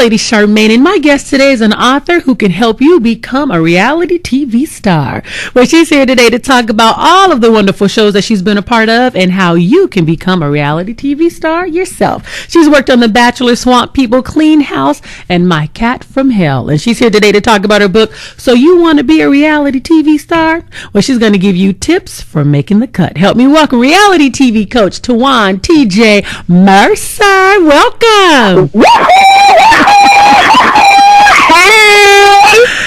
Lady Charmaine, and my guest today is an author who can help you become a reality TV star. Well, she's here today to talk about all of the wonderful shows that she's been a part of and how you can become a reality TV star yourself. She's worked on The Bachelor, Swamp People, Clean House, and My Cat from Hell. And she's here today to talk about her book, So You Want to Be a Reality TV Star? Well, she's going to give you tips for making the cut. Help me welcome reality TV coach TaJuan TeeJ Mercer. Welcome.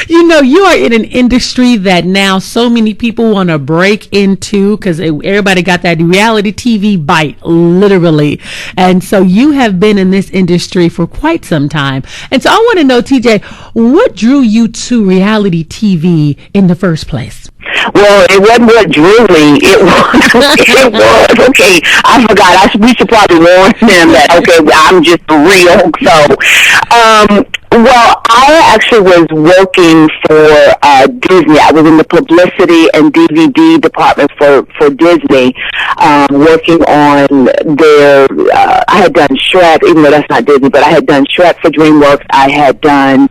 You know, you are in an industry that now so many people want to break into because everybody got that reality TV bite, literally. And so you have been in this industry for quite some time. And so I want to know, TJ, what drew you to reality TV in the first place? Well, it wasn't what drew me. It was okay. I forgot. We should probably warn them that, okay, I'm just real. So, well, I actually was working for Disney. I was in the publicity and DVD department for Disney, working on their, I had done Shrek, even though that's not Disney, but I had done Shrek for DreamWorks. I had done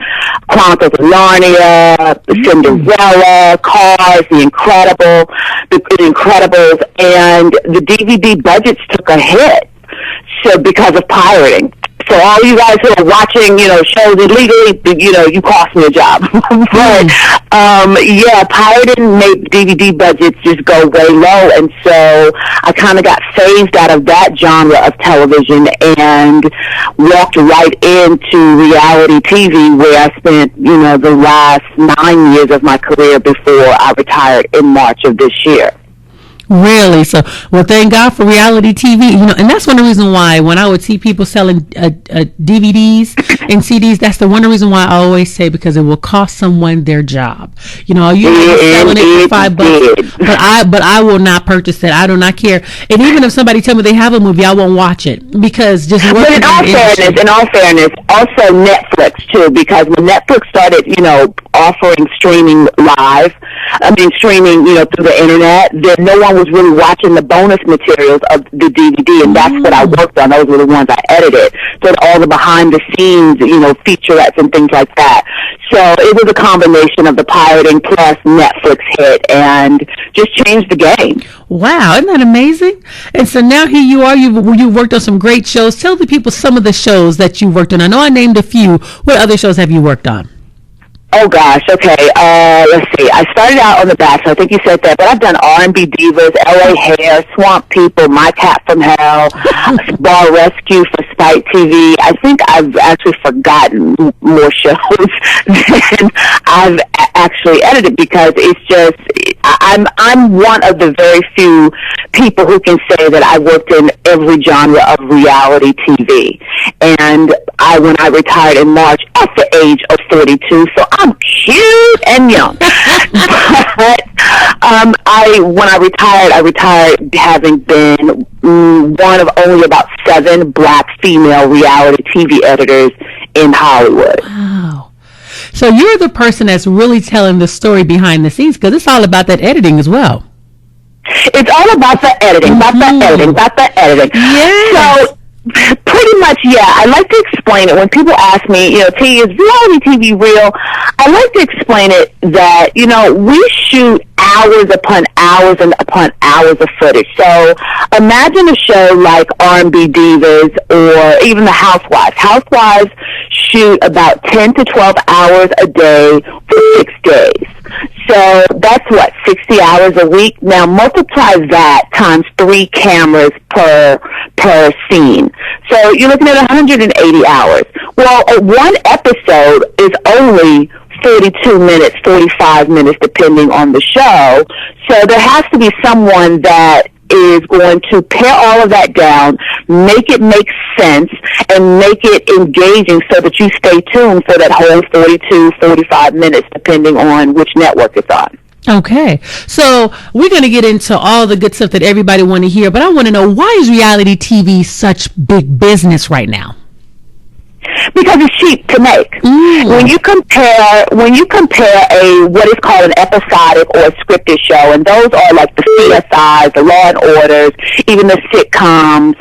Chronicles of Narnia, Cinderella, Cars, The Incredibles, and the DVD budgets took a hit. So because of pirating. So all you guys who are watching, shows illegally, you cost me a job. But, yeah, pirating made DVD budgets just go way low. And so I kind of got phased out of that genre of television and walked right into reality TV, where I spent, the last 9 years of my career before I retired in March of this year. Really? So, well, thank God for reality TV. And that's one of the reasons why when I would see people selling DVDs and CDs, that's the one reason why I always say, because it will cost someone their job. You selling it for $5, but I will not purchase it. I do not care. And even if somebody tell me they have a movie, I won't watch it because just. But in all fairness, also Netflix too, because when Netflix started, offering streaming through the internet, then no one was really watching the bonus materials of the DVD, and that's what I worked on. Those were the ones I edited. So all the behind the scenes, featurettes and things like that. So it was a combination of the pirating plus Netflix hit, and just changed the game. Wow, isn't that amazing? And so now here you are. You've worked on some great shows. Tell the people some of the shows that you worked on. I know I named a few. What other shows have you worked on? Oh gosh, okay. Let's see. I started out on The Bachelor. I think you said that, but I've done R&B Divas, LA Hair, Swamp People, My Cat from Hell, Bar Rescue for Spike TV. I think I've actually forgotten more shows than I've actually edited, because it's just I'm one of the very few people who can say that I worked in every genre of reality TV. And when I retired in March at the age of 42, so I'm cute and young. But when I retired having been one of only about 7 black female reality TV editors in Hollywood. Wow. So you're the person that's really telling the story behind the scenes, because it's all about that editing as well. It's all about the editing, about the editing. Yes. So pretty much, yeah. I like to explain it when people ask me, T, is reality TV real? I like to explain it that, we shoot hours upon hours and upon hours of footage. So imagine a show like R&B Divas or even the Housewives. Housewives shoot about 10 to 12 hours a day for 6 days. So that's 60 hours a week. Now multiply that times 3 cameras per scene. So you're looking at 180 hours. Well, one episode is only 42 minutes, 45 minutes, depending on the show. So there has to be someone that is going to pare all of that down, make it make sense, and make it engaging so that you stay tuned for that whole 42, 45 minutes, depending on which network it's on. Okay, so we're going to get into all the good stuff that everybody want to hear, but I want to know, why is reality TV such big business right now? Because it's cheap to make. When you compare a what is called an episodic or a scripted show, and those are like the CSIs, the Law and Orders, even the sitcoms,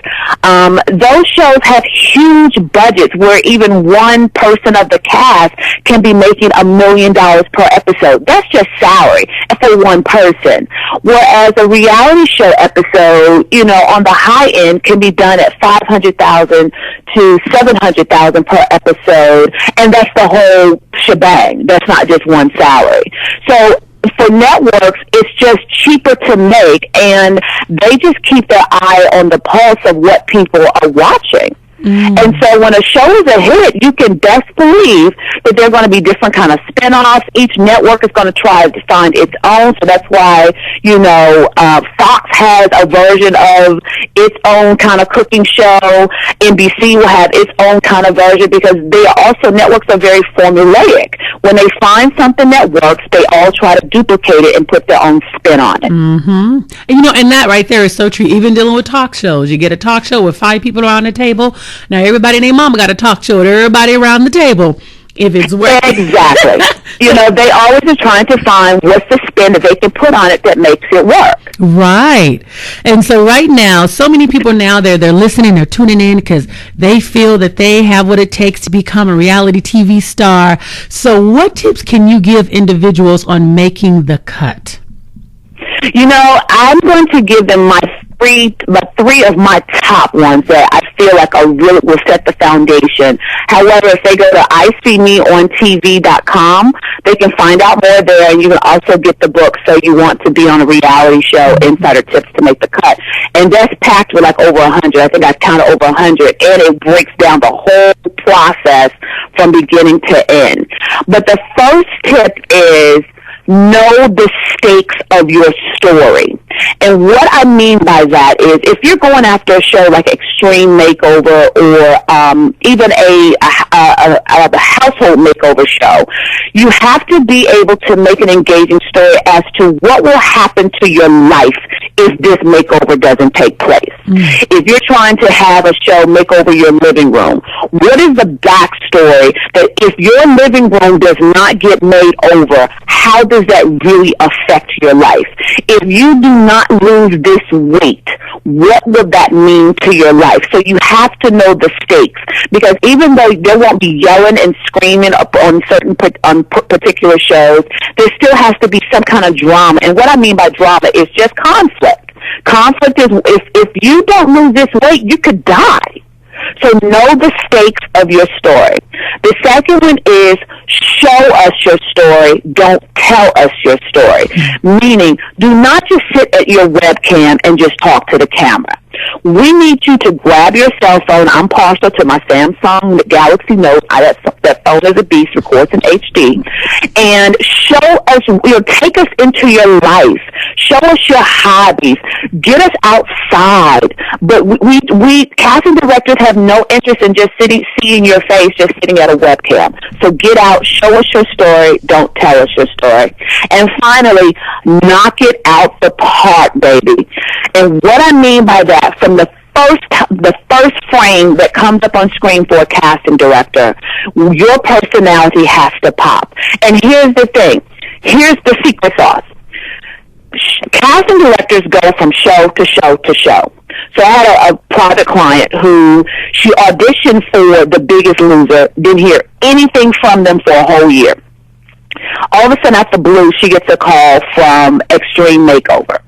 those shows have huge budgets where even one person of the cast can be making $1 million per episode. That's just salary for one person. Whereas a reality show episode, you know, on the high end can be done at $500,000 to $700,000 per episode, and that's the whole shebang. That's not just one salary. So for networks, it's just cheaper to make, and they just keep their eye on the pulse of what people are watching. And so when a show is a hit, you can best believe that there are going to be different kind of spin-offs. Each network is going to try to find its own. So that's why, you know, Fox has a version of its own kind of cooking show. NBC will have its own kind of version because they are also, networks are very formulaic. When they find something that works, they all try to duplicate it and put their own spin on it. And, you know, and that right there is so true. Even dealing with talk shows, you get a talk show with 5 people around the table. Now everybody and their mama got a talk show with everybody around the table. If it's working. Exactly. You know, they always are trying to find what's the spin that they can put on it that makes it work. Right. And so right now, so many people now, they're listening, they're tuning in because they feel that they have what it takes to become a reality TV star. So what tips can you give individuals on making the cut? You know, I'm going to give them my three of my top ones that I feel like are really will set the foundation. However, if they go to ISeeMeOnTV.com, they can find out more there, and you can also get the book So You Want to Be on a Reality Show, Insider Tips to Make the Cut. And that's packed with like over 100. I think I counted over 100, and it breaks down the whole process from beginning to end. But the first tip is know the stakes of your story. And what I mean by that is if you're going after a show like Extreme Makeover or even a household makeover show, you have to be able to make an engaging story as to what will happen to your life if this makeover doesn't take place. If you're trying to have a show make over your living room, what is the backstory that if your living room does not get made over, how does that really affect your life? If you do not lose this weight, what will that mean to your life? So you have to know the stakes, because even though there won't be yelling and screaming on certain particular shows, there still has to be some kind of drama. And what I mean by drama is just conflict. Conflict is if you don't lose this weight, you could die. So know the stakes of your story. The second one is show us your story, don't tell us your story. Meaning, do not just sit at your webcam and just talk to the camera. We need you to grab your cell phone. I'm partial to my Samsung Galaxy Note. That phone is a beast, records in HD. And show us, take us into your life. Show us your hobbies. Get us outside. But we casting directors have no interest in just seeing your face, just sitting at a webcam. So get out, show us your story, don't tell us your story. And finally, knock it out the park, baby. And what I mean by that, from the first frame that comes up on screen for a casting director, your personality has to pop. And here's the thing. Here's the secret sauce. Casting directors go from show to show to show. So I had a private client who she auditioned for The Biggest Loser, didn't hear anything from them for a whole year. All of a sudden, out the blue, she gets a call from Extreme Makeover.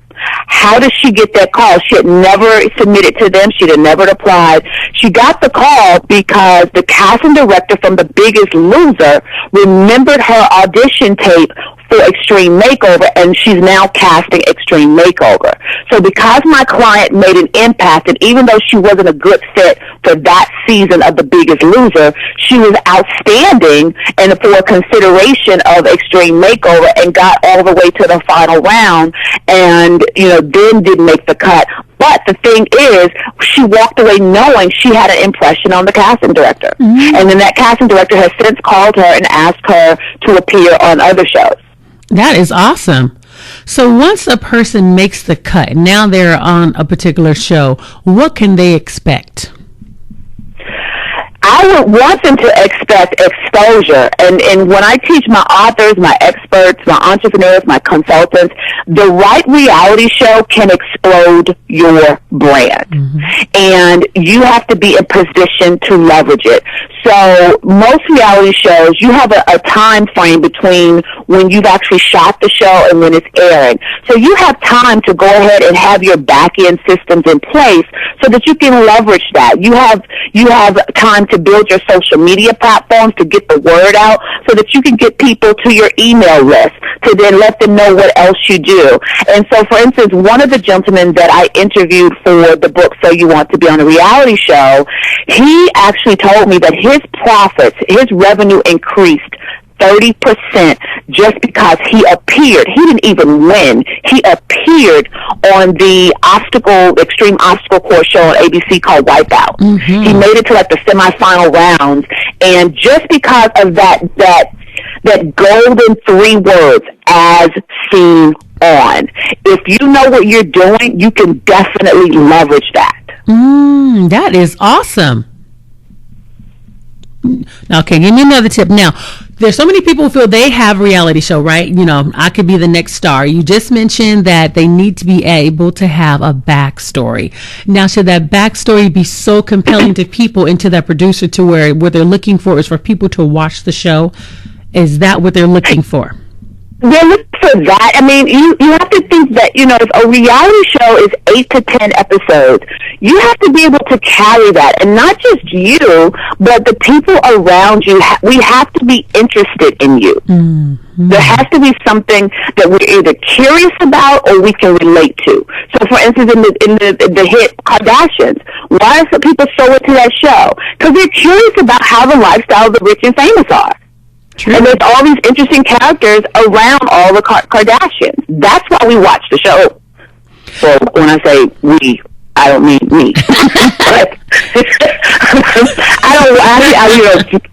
How did she get that call? She had never submitted to them. She had never applied. She got the call because the casting director from The Biggest Loser remembered her audition tape for Extreme Makeover, and she's now casting Extreme Makeover. So because my client made an impact, and even though she wasn't a good fit for that season of The Biggest Loser, she was outstanding and for consideration of Extreme Makeover, and got all the way to the final round, and then didn't make the cut. But the thing is, she walked away knowing she had an impression on the casting director. And then that casting director has since called her and asked her to appear on other shows. That is awesome. So once a person makes the cut, now they're on a particular show, what can they expect? I would want them to expect exposure. And when I teach my authors, my experts, my entrepreneurs, my consultants, the right reality show can explode your brand. And you have to be in position to leverage it. So most reality shows, you have a time frame between when you've actually shot the show and when it's airing. So you have time to go ahead and have your back-end systems in place so that you can leverage that. You have time to build your social media platforms to get the word out so that you can get people to your email list to then let them know what else you do. And so, for instance, one of the gentlemen that I interviewed for the book So You Want to Be on a Reality Show, he actually told me that his profits, his revenue increased 30% just because he appeared. He didn't even win. He appeared on the extreme obstacle course show on ABC called Wipeout. He made it to like the semifinal rounds, and just because of that golden 3 words, as seen on. If you know what you're doing, you can definitely leverage that. That is awesome. Okay, give me another tip. Now, there's so many people who feel they have a reality show, right? You know, I could be the next star. You just mentioned that they need to be able to have a backstory. Now, should that backstory be so compelling to people and to that producer to where what they're looking for is for people to watch the show? Is that what they're looking for? They're looking for that. I mean, you have to think that, you know, if a reality show is 8 to 10 episodes, you have to be able to carry that. And not just you, but the people around you. We have to be interested in you. There has to be something that we're either curious about or we can relate to. So, for instance, in the hit Kardashians, why are some people so into that show? Because they're curious about how the lifestyle of the rich and famous are. True. And there's all these interesting characters around all the Kardashians. That's why we watch the show. So when I say we, I don't mean me. But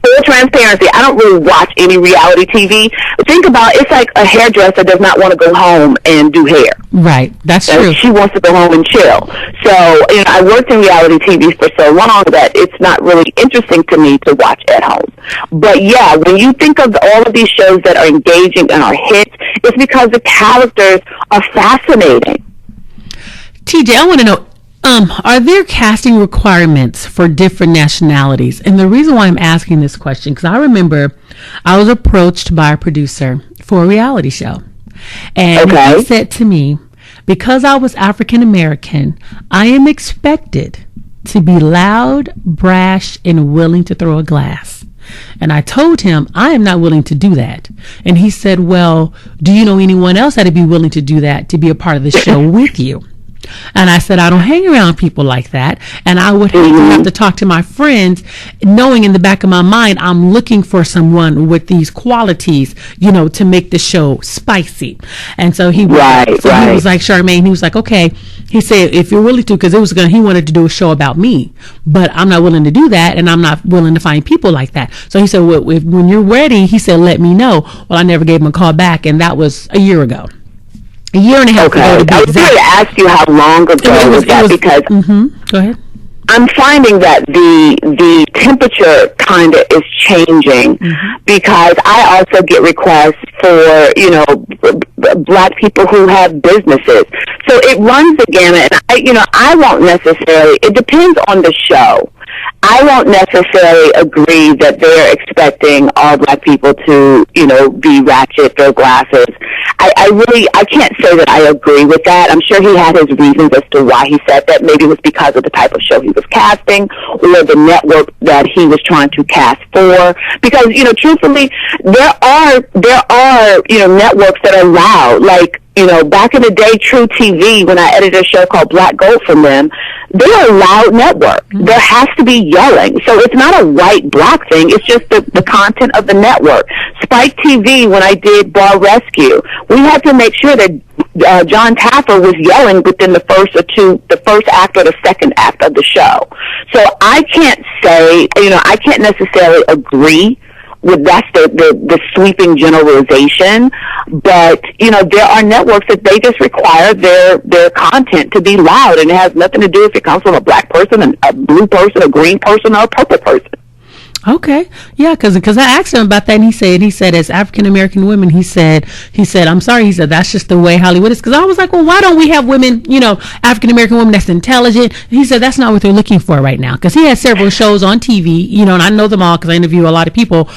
full transparency, I don't really watch any reality TV. Think about it's like a hairdresser does not want to go home and do hair. Right, that's true. She wants to go home and chill. So, you know, I worked in reality TV for so long that it's not really interesting to me to watch at home. But yeah, when you think of all of these shows that are engaging and are hits, it's because the characters are fascinating. TJ, I want to know, are there casting requirements for different nationalities? And the reason why I'm asking this question, because I remember I was approached by a producer for a reality show. And he said to me, because I was African American, I am expected to be loud, brash, and willing to throw a glass. And I told him, I am not willing to do that. And he said, well, do you know anyone else that'd be willing to do that, to be a part of the show with you? And I said, I don't hang around people like that. And I would have to talk to my friends, knowing in the back of my mind, I'm looking for someone with these qualities, you know, to make the show spicy. And so he was like, Charmaine, he was like, okay. He said, if you're willing to, because he wanted to do a show about me, but I'm not willing to do that. And I'm not willing to find people like that. So he said, well, when you're ready, he said, let me know. Well, I never gave him a call back. And that was a year ago. A year and a half ago. I was going to ask you how long ago was that, because Go ahead. I'm finding that the temperature kind of is changing, because I also get requests for, you know, black people who have businesses. So it runs the gamut, and I won't necessarily, it depends on the show. I won't necessarily agree that they're expecting all black people to, you know, be ratchet, throw glasses. I can't say that I agree with that. I'm sure he had his reasons as to why he said that. Maybe it was because of the type of show he was casting or the network that he was trying to cast for. Because, you know, truthfully, there are, you know, networks that are loud. Like, you know, back in the day, True TV, when I edited a show called Black Gold from them, they're a loud network. There has to be yelling. So it's not a white-black thing. It's just the content of the network. Spike TV, when I did Bar Rescue, we had to make sure that John Taffer was yelling within the first act or the second act of the show. So I can't say, you know, I can't necessarily agree with that's the sweeping generalization, but you know, there are networks that they just require their content to be loud, and it has nothing to do if it comes from a black person, a blue person, a green person, or a purple person. Okay. Yeah, because I asked him about that, and he said as African American women, he said I'm sorry, he said that's just the way Hollywood is. Because I was like, well, why don't we have women, African American women that's intelligent? And he said that's not what they're looking for right now. Because he has several shows on TV, and I know them all because I interview a lot of people.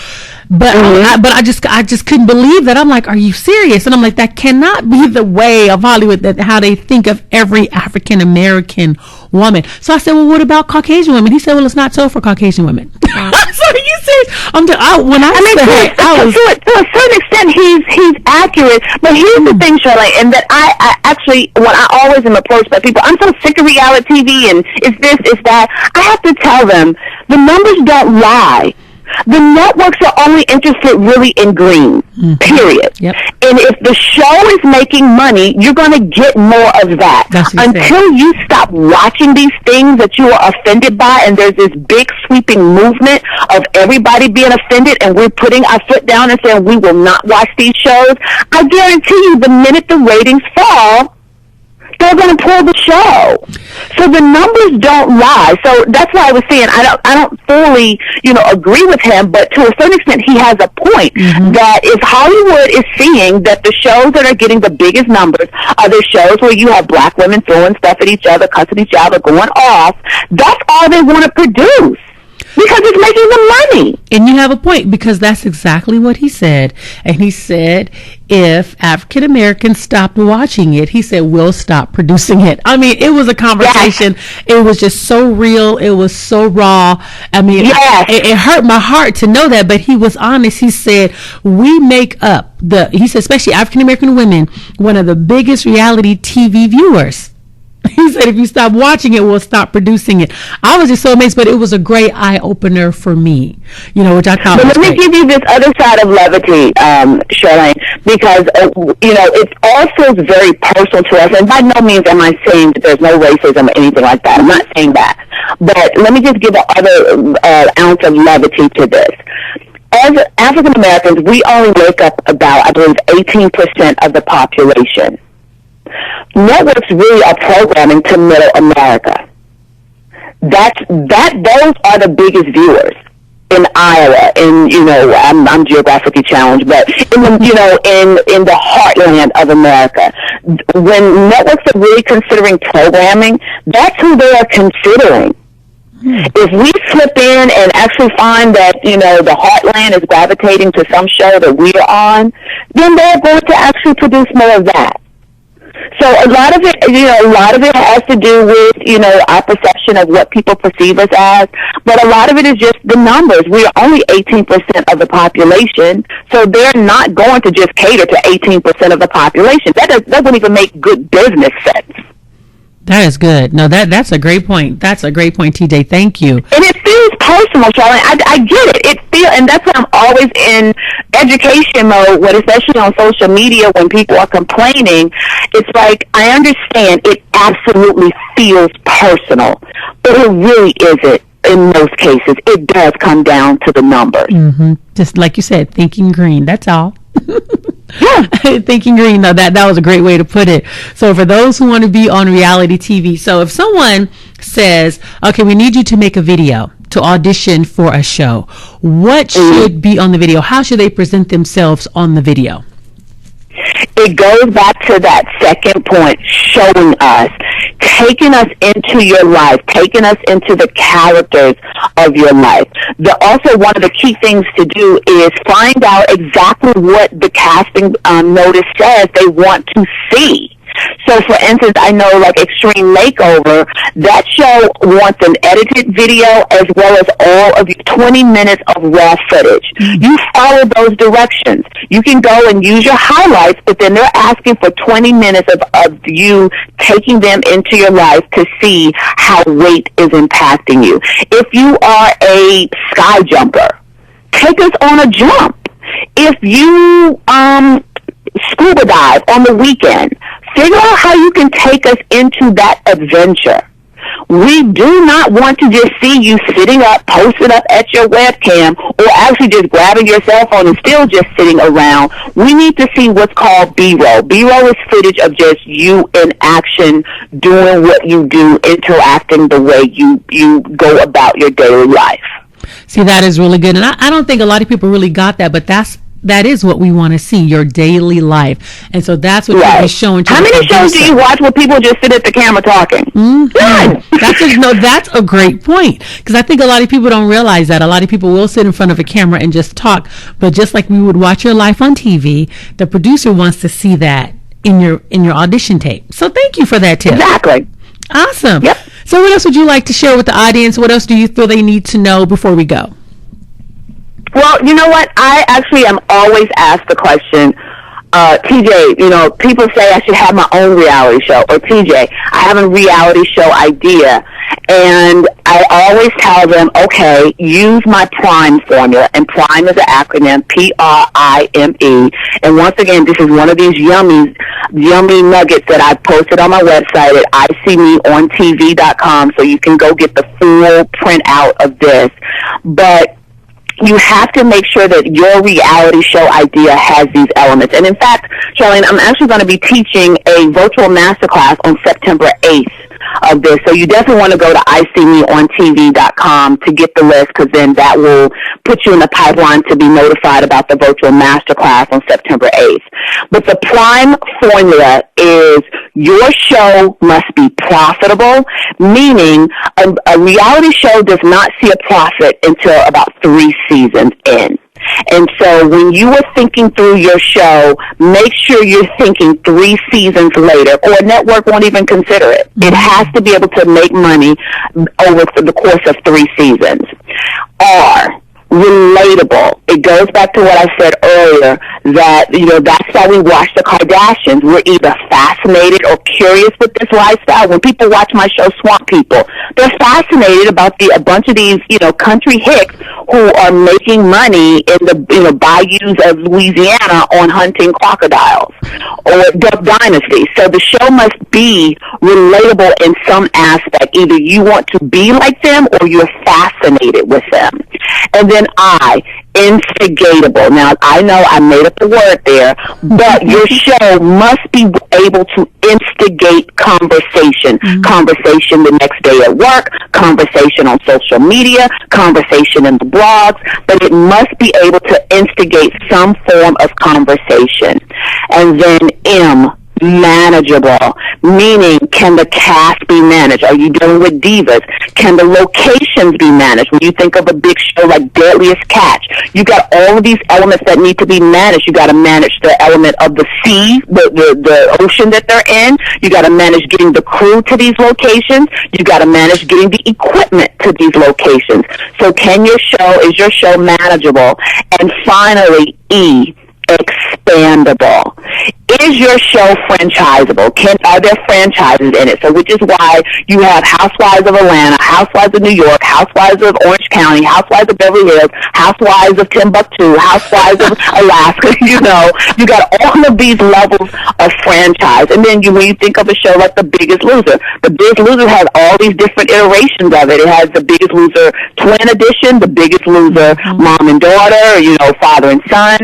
But I just couldn't believe that. I'm like, are you serious? And I'm like, that cannot be the way of Hollywood, that how they think of every African American woman. So I said, well, what about Caucasian women? He said, well, it's not so for Caucasian women. So you serious? To a certain extent, he's accurate. But here's the thing, Charmaine, and that I actually, when I always am approached by people, I'm so sick of reality TV and it's this, it's that. I have to tell them the numbers don't lie. The networks are only interested really in green, period. Yep. And if the show is making money, you're going to get more of that. Until you stop watching these things that you are offended by, and there's this big sweeping movement of everybody being offended, and we're putting our foot down and saying we will not watch these shows, I guarantee you the minute the ratings fall, they're going to pull the show. So the numbers don't lie. So that's why I was saying I don't fully, agree with him, but to a certain extent he has a point that if Hollywood is seeing that the shows that are getting the biggest numbers are the shows where you have black women throwing stuff at each other, cussing each other, going off, that's all they want to produce. Because it's making them money. And you have a point, because that's exactly what he said. And he said, if African Americans stopped watching it, he said, we'll stop producing it. I mean, it was a conversation. Yes. It was just so real. It was so raw. I mean, yes. It hurt my heart to know that, but he was honest. He said, we make up he said, especially African American women, one of the biggest reality TV viewers. He said, if you stop watching it, we'll stop producing it. I was just so amazed, but it was a great eye-opener for me, which I thought was great. But let me give you this other side of levity, Charmaine, because, it all feels very personal to us. And by no means am I saying that there's no racism or anything like that. I'm not saying that. But let me just give another ounce of levity to this. As African Americans, we only make up about, I believe, 18% of the population. Networks really are programming to middle America. Those are the biggest viewers in Iowa. I'm geographically challenged, but in the heartland of America, when networks are really considering programming, that's who they are considering. If we slip in and actually find that, the heartland is gravitating to some show that we are on, then they're going to actually produce more of that. So a lot of it has to do with, our perception of what people perceive us as, but a lot of it is just the numbers. We are only 18% of the population, so they're not going to just cater to 18% of the population. That doesn't even make good business sense. That is good. No, that's a great point. That's a great point, TJ. Thank you. And it feels personal, Charmaine. I get it. And that's why I'm always in education mode, especially on social media when people are complaining. It's like, I understand it absolutely feels personal, but it really isn't. In most cases, it does come down to the numbers. Mm-hmm. Just like you said, thinking green. That's all. Yeah. Thinking green. No, that was a great way to put it. So for those who want to be on reality TV, so if someone says, okay, we need you to make a video to audition for a show, what should be on the video? How should they present themselves on the video? It goes back to that second point, showing us, taking us into your life, taking us into the characters of your life. Also, one of the key things to do is find out exactly what the casting notice says they want to see. So, for instance, I know like Extreme Makeover, that show wants an edited video as well as all of your 20 minutes of raw footage. You follow those directions. You can go and use your highlights, but then they're asking for 20 minutes of you taking them into your life to see how weight is impacting you. If you are a sky jumper, take us on a jump. If you scuba dive on the weekend, figure out how you can take us into that adventure. We do not want to just see you sitting up, posted up at your webcam, or actually just grabbing your cell phone and still just sitting around. We need to see what's called B-roll. B-roll is footage of just you in action, doing what you do, interacting the way you go about your daily life. See, that is really good. And I don't think a lot of people really got that, but that is what we want to see, your daily life. And so that's what you'll be showing to How many shows do you watch where people just sit at the camera talking? Mm-hmm. That's a great point, because I think a lot of people don't realize that. A lot of people will sit in front of a camera and just talk, but just like we would watch your life on TV, the producer wants to see that in your audition tape. So thank you for that tip. Exactly. Awesome. Yep. So what else would you like to share with the audience? What else do you feel they need to know before we go? Well, you know what? I actually am always asked the question, TJ, people say I should have my own reality show, or TJ, I have a reality show idea. And I always tell them, okay, use my PRIME formula. And PRIME is an acronym, PRIME. And once again, this is one of these yummy nuggets that I posted on my website at ICMeOnTV.com, so you can go get the full printout of this. But you have to make sure that your reality show idea has these elements. And in fact, Charmaine, I'm actually going to be teaching a virtual masterclass on September 8th of this. So you definitely want to go to ICMeOnTV.com to get the list, because then that will put you in the pipeline to be notified about the virtual masterclass on September 8th. But the PRIME formula is your show must be profitable, meaning a reality show does not see a profit until about 3 seasons in. And so when you are thinking through your show, make sure you're thinking 3 seasons later, or a network won't even consider it. It has to be able to make money over the course of 3 seasons. R, relatable. It goes back to what I said earlier, that, that's why we watch the Kardashians. We're either fascinated or curious with this lifestyle. When people watch my show, Swamp People, they're fascinated about a bunch of these, country hicks who are making money in the, bayous of Louisiana on hunting crocodiles, or Duck Dynasty. So the show must be relatable in some aspect. Either you want to be like them or you're fascinated with them. And then instigatable. Now, I know I made up the word there, but your show must be able to instigate conversation. Conversation the next day at work, conversation on social media, conversation in the blogs, but it must be able to instigate some form of conversation. And then M, manageable, meaning, can the cast be managed? Are you dealing with divas? Can the locations be managed? When you think of a big show like Deadliest Catch, you got all of these elements that need to be managed. You got to manage the element of the sea, the ocean that they're in. You got to manage getting the crew to these locations. You got to manage getting the equipment to these locations. So is your show manageable? And finally, E, expandable. Is your show franchisable? Are there franchises in it? So which is why you have Housewives of Atlanta, Housewives of New York, Housewives of Orange County, Housewives of Beverly Hills, Housewives of Timbuktu, Housewives of Alaska. You got all of these levels of franchise. And then when you think of a show like The Biggest Loser, The Biggest Loser has all these different iterations of it. It has The Biggest Loser Twin Edition, The Biggest Loser Mom and Daughter, father and son.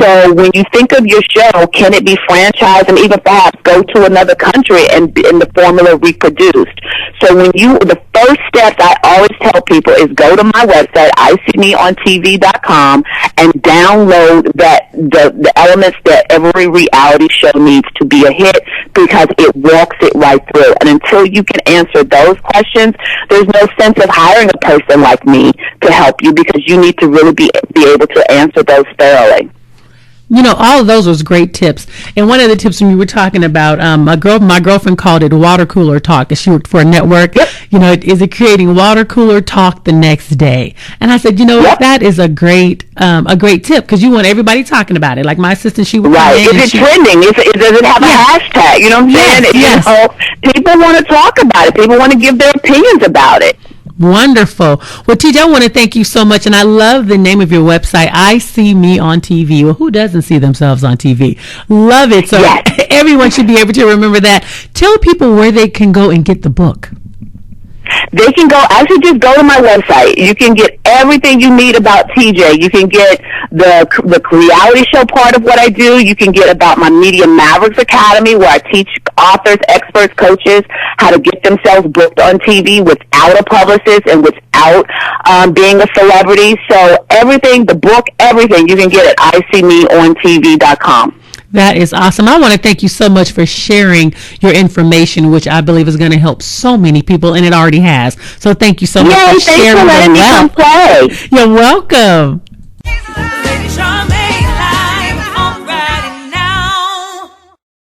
So when you think of your show, can it be franchised and even perhaps go to another country and the formula reproduced? So the first steps I always tell people is go to my website, ICMeOnTV.com, and download the elements that every reality show needs to be a hit, because it walks it right through. And until you can answer those questions, there's no sense of hiring a person like me to help you, because you need to really be able to answer those thoroughly. All of those was great tips. And one of the tips when you were talking about, my girlfriend called it water cooler talk, as she worked for a network. Yep. Is it creating water cooler talk the next day? And I said, yep, that is a great tip, because you want everybody talking about it. Like my assistant, she would right. Is it trending? Does it have a hashtag? You know what I'm saying? Yes. People want to talk about it. People want to give their opinions about it. Wonderful. Well, TJ, I want to thank you so much. And I love the name of your website, I See Me on TV. Well, who doesn't see themselves on TV? Love it. So everyone should be able to remember that. Tell people where they can go and get the book. they can actually just go to my website. You can get everything you need about TJ. You can get the reality show part of what I do. You can get about my Media Mavericks Academy, where I teach authors, experts, coaches how to get themselves booked on TV without a publicist and without being a celebrity. So everything, the book, everything, you can get at iseemeontv.com. That is awesome. I want to thank you so much for sharing your information, which I believe is going to help so many people, and it already has. So thank you so much for sharing. Thanks for letting me come play. You're welcome.